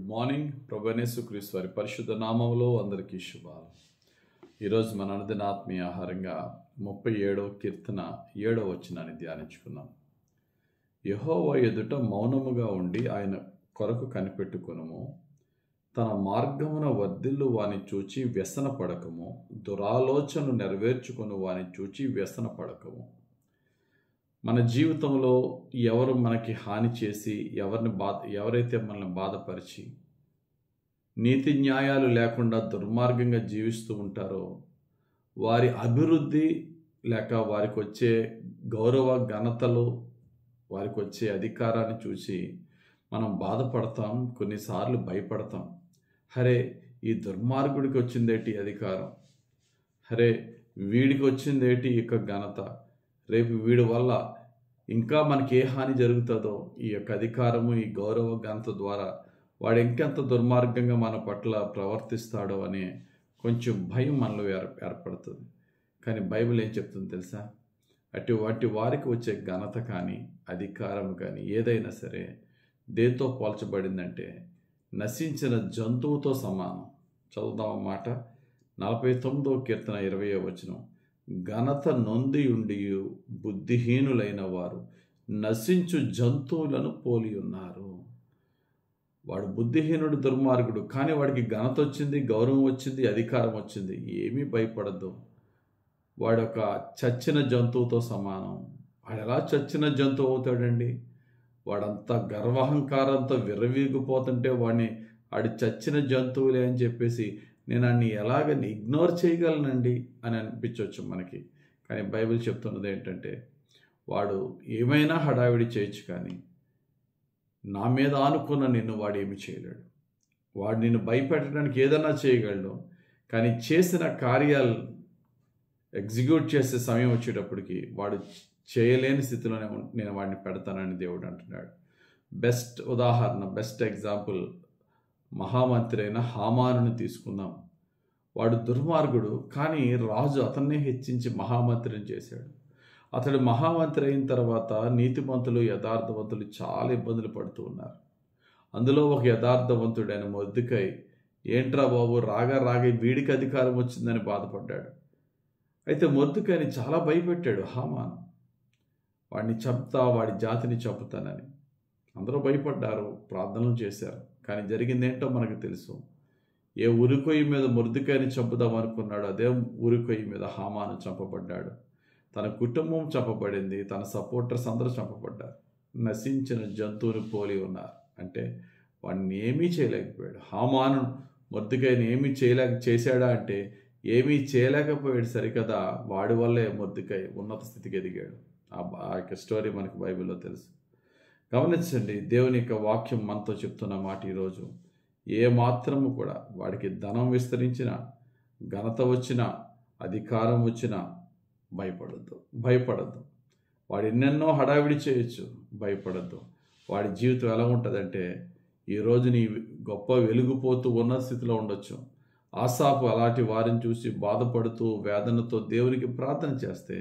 Good morning. ప్రభువైన యేసుక్రీస్తు వారి పరిశుద్ధ నామములో అందరికీ శుభాలు. ఈరోజు మన అనుదిన ఆత్మీయ ఆహారంగా 37వ కీర్తన 7వ వచనాన్ని ధ్యానించుకున్నాం. యెహోవా ఎదుట మౌనముగా ఉండి ఆయన కొరకు కనిపెట్టుకొనుము. తన మార్గమున వర్ధిల్లు వాని చూచి వ్యసన పడకము. దురాలోచనలు నెరవేర్చుకొని వాని చూచి వ్యసన పడకము. మన జీవితంలో ఎవరు మనకి హాని చేసి ఎవరైతే మనల్ని బాధపరిచి నీతి న్యాయాలు లేకుండా దుర్మార్గంగా జీవిస్తూ ఉంటారో వారి అభివృద్ధి లేక వారికి వచ్చే గౌరవ ఘనతలు, వారికి వచ్చే అధికారాన్ని చూసి మనం బాధపడతాం, కొన్నిసార్లు భయపడతాం. హరే, ఈ దుర్మార్గుడికి వచ్చిందేటి అధికారం, హరే వీడికి వచ్చిందేటి ఈ యొక్క ఘనత, రేపు వీడి వల్ల ఇంకా మనకి ఏ హాని జరుగుతుందో, ఈ యొక్క అధికారము ఈ గౌరవ ఘనత ద్వారా వాడు ఇంకెంత దుర్మార్గంగా మన పట్ల ప్రవర్తిస్తాడో అనే కొంచెం భయం మనలో ఏర్పడుతుంది. కానీ బైబిల్ ఏం చెప్తుంది తెలుసా? అటువంటి వారికి వచ్చే ఘనత కానీ అధికారం కానీ ఏదైనా సరే దేంతో పోల్చబడిందంటే నశించిన జంతువుతో సమానం. చదువుదాం మాట. 49వ కీర్తన 20వ వచనం. ఘనత నొంది ఉండి బుద్ధిహీనులైన వారు నశించు జంతువులను పోలి ఉన్నారు. వాడు బుద్ధిహీనుడు, దుర్మార్గుడు, కానీ వాడికి ఘనత వచ్చింది, గౌరవం వచ్చింది, అధికారం వచ్చింది. ఏమీ భయపడద్దు. వాడు ఒక చచ్చిన జంతువుతో సమానం. వాడు ఎలా చచ్చిన జంతువు అవుతాడండి? వాడంతా గర్వహంకారంతో విర్రవీగిపోతుంటే వాడి చచ్చిన జంతువులే అని చెప్పేసి నేను అన్ని ఎలాగని ఇగ్నోర్ చేయగలనండి అని అనిపించవచ్చు మనకి. కానీ బైబిల్ చెప్తున్నది ఏంటంటే వాడు ఏమైనా హడావిడి చేయొచ్చు, కానీ నా మీద ఆనుకున్న నిన్ను వాడు ఏమి చేయలేడు. వాడు నిన్ను భయపెట్టడానికి ఏదైనా చేయగలడు, కానీ చేసిన కార్యాలు ఎగ్జిక్యూట్ చేసే సమయం వచ్చేటప్పటికి వాడు చేయలేని స్థితిలోనే నేను వాడిని పెడతానని దేవుడు అంటున్నాడు. బెస్ట్ ఉదాహరణ, బెస్ట్ ఎగ్జాంపుల్ మహామంత్రి అయిన హామానుని తీసుకుందాం. వాడు దుర్మార్గుడు, కానీ రాజు అతన్నే హెచ్చించి మహామంత్రిని చేశాడు. అతడు మహామంత్రి అయిన తర్వాత నీతిమంతులు, యథార్థవంతులు చాలా ఇబ్బందులు పడుతూ ఉన్నారు. అందులో ఒక యథార్థవంతుడైన మొర్దెకై, ఏంట్రా బాబు రాగా వీడికి అధికారం వచ్చిందని బాధపడ్డాడు. అయితే మొర్దెకైని చాలా భయపెట్టాడు హామాను. వాడిని చంపుతా, వాడి జాతిని చంపుతానని. అందరూ భయపడ్డారు, ప్రార్థనలు చేశారు. కానీ జరిగిందేంటో మనకు తెలుసు. ఏ ఉరికొయ్యి మీద మొర్దెకైని చంపుదాం అనుకున్నాడు, అదే ఉరికొయ్యి మీద హామాను చంపబడ్డాడు. తన కుటుంబం చంపబడింది, తన సపోర్టర్స్ అందరూ చంపబడ్డారు. నశించిన జంతువుని పోలి ఉన్నారు. అంటే వాడిని ఏమీ చేయలేకపోయాడు. హామాను మొర్దెకైని ఏమీ చేశాడా అంటే ఏమీ చేయలేకపోయాడు. సరికదా, వాడి వల్లే మొర్దెకై ఉన్నత స్థితికి ఎదిగాడు. ఆ యొక్క స్టోరీ మనకు బైబిల్లో తెలుసు. గమనించండి, దేవుని యొక్క వాక్యం మనతో చెప్తున్న మాట ఈరోజు ఏ మాత్రము కూడా వాడికి ధనం విస్తరించిన, ఘనత వచ్చిన, అధికారం వచ్చిన భయపడద్దు. వాడు ఎన్నెన్నో హడావిడి చేయొచ్చు, భయపడద్దు. వాడి జీవితం ఎలా ఉంటుందంటే ఈరోజు నీ గొప్ప వెలుగుపోతూ ఉన్న స్థితిలో ఉండొచ్చు. ఆసాపు అలాంటి వారిని చూసి బాధపడుతూ వేదనతో దేవునికి ప్రార్థన చేస్తే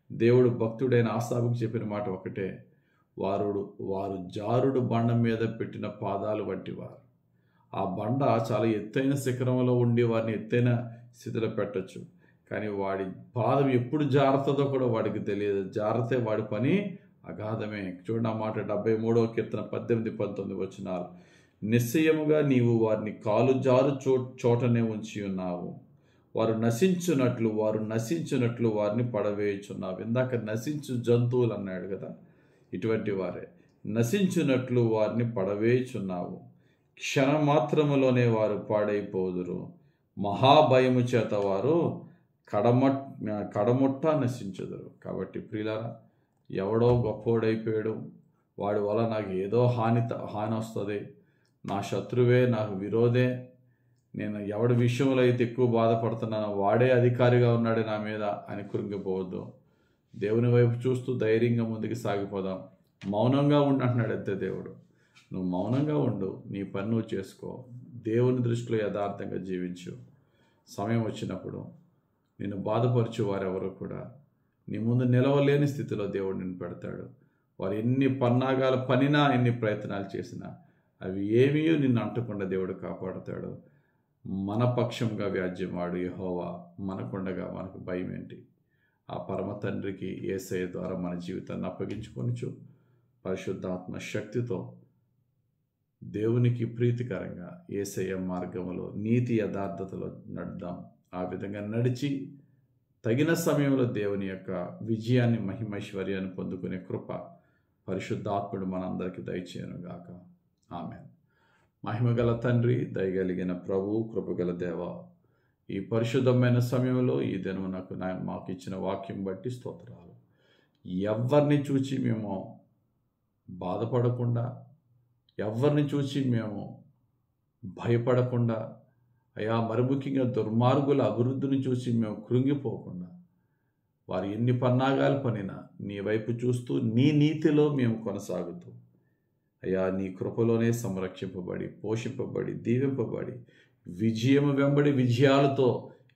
దేవుడు భక్తుడైన ఆసాపుకి చెప్పిన మాట ఒకటే, వారు జారుడు బండ మీద పెట్టిన పాదాలు వంటి వారు. ఆ బండ చాలా ఎత్తైన శిఖరంలో ఉండి వారిని ఎత్తైన స్థితిలో పెట్టచ్చు, కానీ వాడి పాదం ఎప్పుడు జారుతుందో కూడా వాడికి తెలియదు. జారితే వాడి పని అగాధమే. చూడండి ఆ మాట 73వ కీర్తన 18-19 వచనాలు. నిశ్చయముగా నీవు వారిని కాలు జారు చోటనే ఉంచి ఉన్నావు. వారు నశించున్నట్లు వారిని పడవేయుచున్నావు. ఇందాక నశించు జంతువులు అన్నాడు కదా, ఇటువంటి వారే. నశించున్నట్లు వారిని పడవేయుచున్నావు. క్షణమాత్రములోనే వారు పాడైపోదురు. మహాభయము చేత వారు కడముట్ట నశించుదురు. కాబట్టి ప్రియులారా, ఎవడో గొప్పోడైపోయాడు, వాడి వల్ల నాకు ఏదో హాని వస్తుంది, నా శత్రువే, నాకు విరోధే, నేను ఎవడి విషయంలో అయితే ఎక్కువ బాధపడుతున్నానో వాడే అధికారిగా ఉన్నాడే నా మీద అని కృంగిపోవద్దు. దేవుని వైపు చూస్తూ ధైర్యంగా ముందుకు సాగిపోదాం. మౌనంగా ఉండు అంటున్నాడు అంతే దేవుడు. నువ్వు మౌనంగా ఉండు, నీ పని నువ్వు చేసుకో, దేవుని దృష్టిలో యథార్థంగా జీవించు. సమయం వచ్చినప్పుడు నిన్ను బాధపరచు వారెవరూ కూడా నీ ముందు నిలవలేని స్థితిలో దేవుడు నిన్ను పెడతాడు. వారు ఎన్ని పన్నాగాలు పనినా, ఎన్ని ప్రయత్నాలు చేసినా అవి ఏమీ నిన్ను అంటకుండా దేవుడు కాపాడుతాడు. మన పక్షంగా వ్యాజ్యమాడు యెహోవా మనకుండగా మనకు భయం ఏంటి? ఆ పరమ తండ్రికి యేసయ్య ద్వారా మన జీవితాన్ని అప్పగించుకొనుచు పరిశుద్ధాత్మ శక్తితో దేవునికి ప్రీతికరంగా యేసయ్య మార్గములో నీతి యథార్థతలో నడుద్దాం. ఆ విధంగా నడిచి తగిన సమయంలో దేవుని యొక్క విజయాన్ని మహిమైశ్వర్యాన్ని పొందుకునే కృప పరిశుద్ధాత్ముడు మనందరికీ దయచేయనుగాక. ఆమేన్. మహిమగల తండ్రి, దయగలిగిన ప్రభు, కృపగల దేవ, ఈ పరిశుద్ధమైన సమయంలో ఈ దినం మాకు ఇచ్చిన వాక్యం బట్టి స్తోత్రాలు. ఎవరిని చూచి మేము బాధపడకుండా, ఎవరిని చూచి మేము భయపడకుండా, అయా మరి ముఖ్యంగా దుర్మార్గుల అభివృద్ధిని చూసి మేము కృంగిపోకుండా, వారు ఎన్ని పన్నాగాలు పనినా నీ వైపు చూస్తూ నీ నీతిలో మేము కొనసాగుతూ, అయా నీ కృపలోనే సంరక్షింపబడి, పోషింపబడి, దీవింపబడి, విజయము వెంబడి విజయాలతో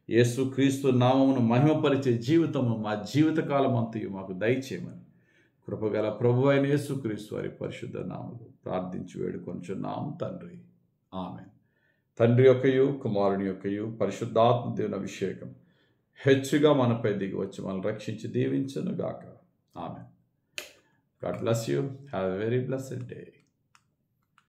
యేసుక్రీస్తు నామమును మహిమపరిచే జీవితము మా జీవితకాలం అంతయు మాకు దయచేయమని కృపగల ప్రభు అయిన యేసుక్రీస్తు వారి పరిశుద్ధ నామములో ప్రార్థించి వేడుకొంచున్నాం తండ్రి. ఆమేన్. తండ్రి యొక్కయు కుమారుని యొక్కయు పరిశుద్ధాత్మ దేవుని అభిషేకం హెచ్చుగా మనపై దిగి వచ్చి మనల్ని రక్షించి దీవించును గాక. ఆమేన్. God bless you. Have a very blessed day.